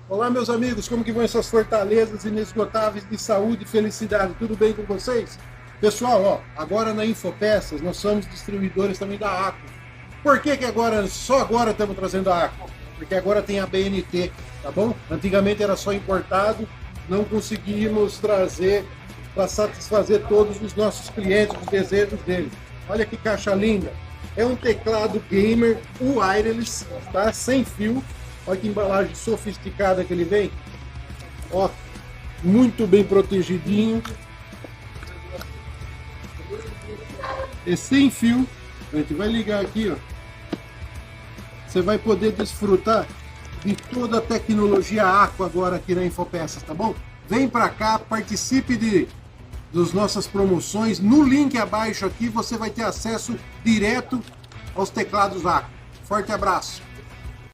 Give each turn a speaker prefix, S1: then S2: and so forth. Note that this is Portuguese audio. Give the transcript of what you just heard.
S1: Olá, meus amigos, como que vão essas fortalezas inesgotáveis de saúde e felicidade? Tudo bem com vocês? Pessoal, ó, agora na Infopeças nós somos distribuidores também da Aqua. Por que que agora, só agora estamos trazendo a Aqua? Porque agora tem a BNT, tá bom? Antigamente era só importado, não conseguimos trazer para satisfazer todos os nossos clientes, os desejos deles. Olha que caixa linda! É um teclado gamer wireless, tá? Sem fio. Olha que embalagem sofisticada que ele vem. Ó, muito bem protegidinho. É sem fio. A gente vai ligar aqui, ó. Você vai poder desfrutar de toda a tecnologia Aqua agora aqui na Infopeças, tá bom? Vem pra cá, participe das nossas promoções. No link abaixo aqui você vai ter acesso direto aos teclados Aqua. Forte abraço!